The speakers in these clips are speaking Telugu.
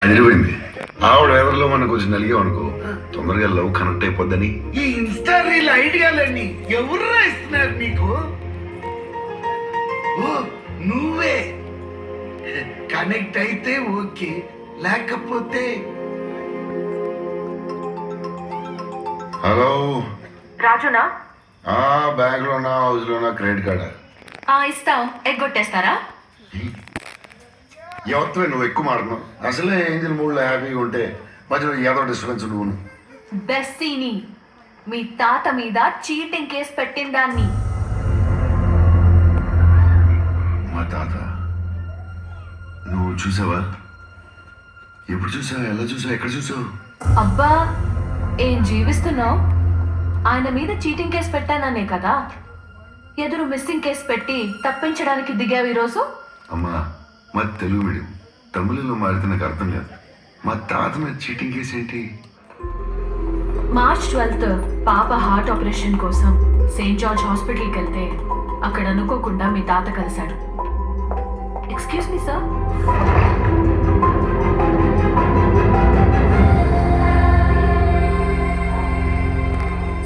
అదిరిపోయింది. ఆవిడ ఎవరిలో మనం కొంచెం నలిగాం అనుకో, తొందరగా లవ్ కనెక్ట్ అయిపోద్దని. ఈ ఇన్స్టా రీల్ ఐడియాలన్నీ ఎవరు ఇస్తున్నారు నీకు? ఓ నువ్వే. కనెక్ట్ అయితే ఓకే, లేకపోతే హలో రాజునా? బ్యాంక్ లోనా, హౌస్ లోనా, క్రెడిట్ కార్డా? ఇస్తాం. ఎగ్గొట్టేస్తారా? ఎవరితో నువ్వు ఎక్కువ మాట్లాడుతున్నావు? అసలే ఏంజిల్ మూడ్లో హ్యాపీగా ఉంటే మధ్యలో ఏదో డిస్టర్బెన్స్ నువ్వు. బెస్సీని మీ తాత మీద చీటింగ్ కేసు పెట్టిన దాన్ని. మా తాత నువ్వు చూసావా? ఎప్పుడు చూసావు? ఎలా చూసావు? ఎక్కడ చూసావు? అబ్బా ఏం జీవిస్తున్నావు? ఆయన మీద చీటింగ్ కేసు పెట్టాననే కదా ఎదురు మిస్సింగ్ కేసు పెట్టి తప్పించడానికి దిగావు ఈరోజు. అమ్మా మా తెలుగు మీడియం, తమిళలో మారితే నాకు అర్థం లేదు. మా తాత మీద చీటింగ్ కేసు ఏంటి? మార్చ్ 12 పాప హార్ట్ ఆపరేషన్ కోసం సెయింట్ జార్జ్ హాస్పిటల్కి వెళ్తే అక్కడ అనుకోకుండా మీ తాత కలిశాడు. Excuse me sir.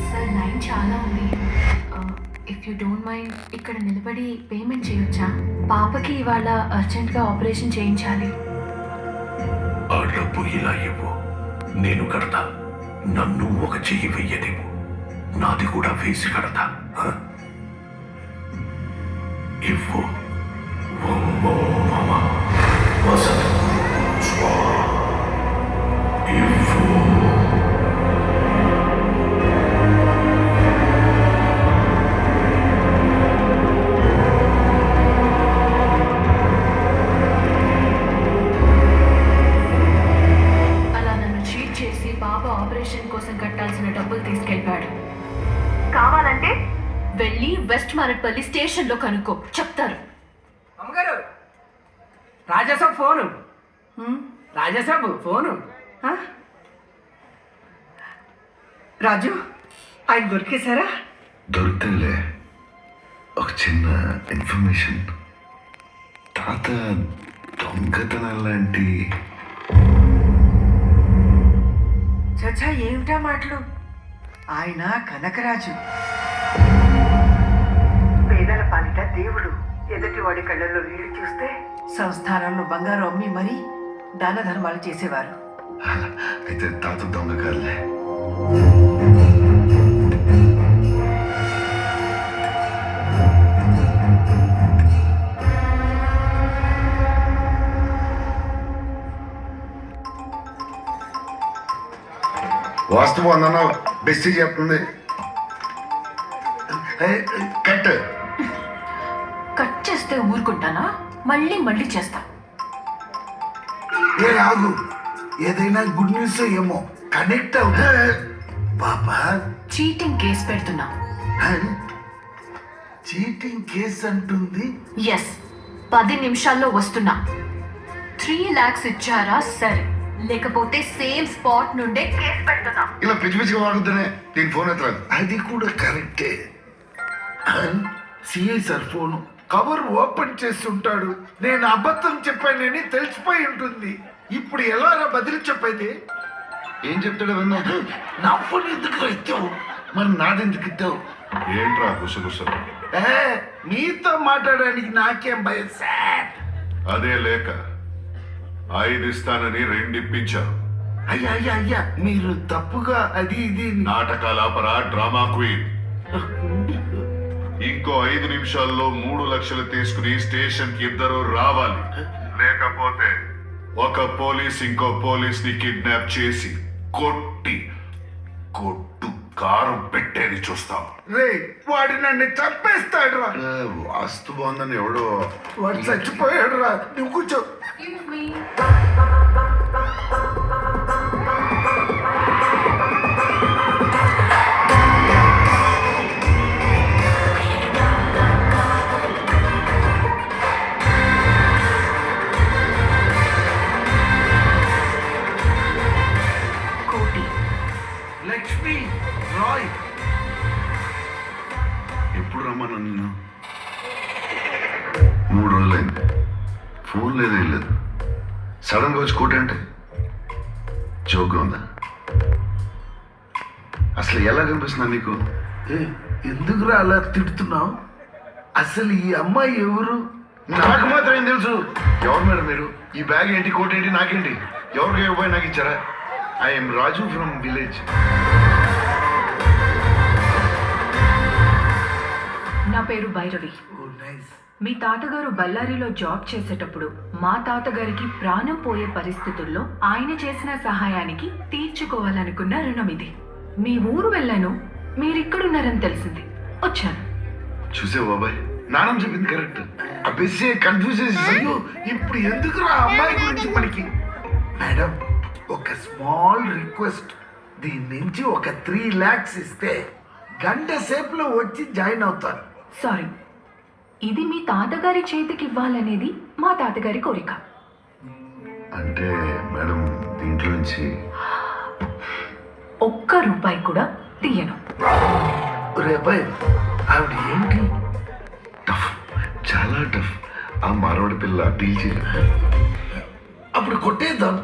Sir line చాలా ఉంది. ఇఫ్ యూ డోంట్ మైండ్ ఇక్కడ నిలబడి పేమెంట్ చేయొచ్చా? పాపకి ఇవాళ అర్జెంట్గా ఆపరేషన్ చేయించాలి. ఆ డబ్బు ఇలా ఇవ్వు, నేను కడతా. నన్ను ఒక చెయ్యి వెయ్యనివ్వు, నాది కూడా వేసి కడతా. ఇవ్వు. ఓ మమ వసతు స్వాహా. ఇవ్వు. ఆపరేషన్ కోసం కట్టాల్సిన డబ్బులు తీసుకెళ్ళిపోయాడు. కావాలంటే వెళ్ళి వెస్ట్ మారట్పల్లి స్టేషన్ లో కనుక్కో, చెప్తారు. అమ్మగారు, రాజాసాబ్ ఫోను. రాజాసాబ్ ఫోను. రాజు, ఆయన దొరికేశారా? దొరుకుతుందిలే. ఒక చిన్న ఇన్ఫర్మేషన్. తాత దొంగతనం లాంటి. చచ్చా, ఏమిటా మాటలు? ఆయన కనకరాజు, పేదల పాలిట దేవుడు. ఎదుటివాడి కళ్ళల్లో నీళ్లు చూస్తే సంస్థానంలో బంగారం అమ్మి మరీ దాన ధర్మాలు చేసేవారు. అయితే తాత దొంగ కాదులే. వాస్తవం అన్నావు, బెస్టీ చెప్తుంది. కట్ కట్ చేస్తే ఊరుకుంటానా? మళ్ళీ మళ్ళీ చేస్తా. ఏ రాదు, ఏదైనా గుడ్ న్యూస్ ఏమో కనెక్ట్ అవుతా. పాపా చీటింగ్ కేసు పెడుతున్నా. చీటింగ్ కేసు అంటుంది. ఎస్, 10 నిమిషాల్లో వస్తున్నా. 3 lakhs ఇచ్చారా సరే, లేకపోతే సేమ్ స్పాట్ నుండే కేసు పెడుతున్నా. ఇలా పిచ్చి పిచ్చిగా వాడుతుంటే దీని ఫోన్ ఎత్తరాదు. అది కూడా కరెక్టే. CI sir phone cover open చేస్తుంటాడు. నేను అబద్ధం చెప్పానని తెలిసిపోయి ఉంటుంది. ఇప్పుడు ఎలా బదిలీ చెప్పేది? ఏం చెప్తాడు విన్నా? నా ఫోన్ ఎందుకు ఇచ్చావు? మరి నాదెందుకు ఇద్దావు? ఏంట్రా గుసగుసలు? మీతో మాట్లాడడానికి నాకేం భయం సార్. అదే లేక 5 ఇస్తానని 2 ఇప్పించారు. అయ్యా అయ్యా అయ్యా, మీరు తప్పుగా అది ఇది నాటకాలాపరా, డ్రామా క్వీన్. ఇంకో 5 నిమిషాల్లో 3 లక్షలు తీసుకుని స్టేషన్ కి ఇద్దరు రావాలి. లేకపోతే ఒక పోలీస్ ఇంకో పోలీస్ ని కిడ్నాప్ చేసి కొట్టి కొట్టు కారం పెట్టేది చూస్తాం. రే, వాడు నన్ను చంపేస్తాడు రా. వాస్తు బాగుందని ఎవడో. వాడు చచ్చిపోయాడు రా. నువ్వు కూర్చో. Excuse me. కోటి. లక్ష్మి రాయ్. ఎప్పుడు రమ్మన్నా నిన్ను? 3 రోజులైంది. ఫోన్ లేదు, ఏం లేదు. సడన్గా వచ్చి కోట అంటే జోక్గా ఉందా? అసలు ఎలా కనిపిస్తున్నా నీకు? ఏ, ఎందుకురా అలా తిడుతున్నావు? అసలు ఈ అమ్మాయి ఎవరు? నాకు మాత్రం ఏం తెలుసు? ఎవరు మేడం మీరు? ఈ బ్యాగ్ ఏంటి, కోట్ ఏంటి, నాకేంటి? ఎవరికి ఇవ్వబోయి నాకు ఇచ్చారా? I'm Raju from village. నా పేరు భైరవి. ఓ నైస్. మీ తాతగారు బళ్ళారిలో జాబ్ చేసేటప్పుడు మా తాతగారికి ప్రాణం పోయే పరిస్థితుల్లో ఆయన చేసిన సహాయానికి తీర్చుకోవాలనుకున్న రుణం ఇది. మీ ఊరు వెళ్ళాను, మీరిక్కడున్నారని తెలిసింది, వచ్చాను. చూసే బాబాయ్, నానం చెప్పింది కరెక్ట్. అబ్బేసే కన్ఫ్యూజ్ అయ్యో, ఇప్పుడు ఎందుకురా ఆ అమ్మాయి గురించి మనకి? మేడం, ఒక స్మాల్ రిక్వెస్ట్. దీని నుంచి ఒక 3 lakhs ఇస్తే గంట సేపులో వచ్చి జాయిన్ అవుతాను. సారీ, ఇది మీ తాతగారి చేతికి ఇవ్వాలనేది మా తాతగారి కోరిక. అంటే మేడం, దీంట్లో నుంచి ఒక్క రూపాయి కూడా తీయను. రేపాయ్ ఆవిడ ఏంటి? టఫ్, చాలా టఫ్. ఆ మారవాడి పిల్ల డీల్ చేయలేదు. అప్పుడు కొట్టేద్దాం.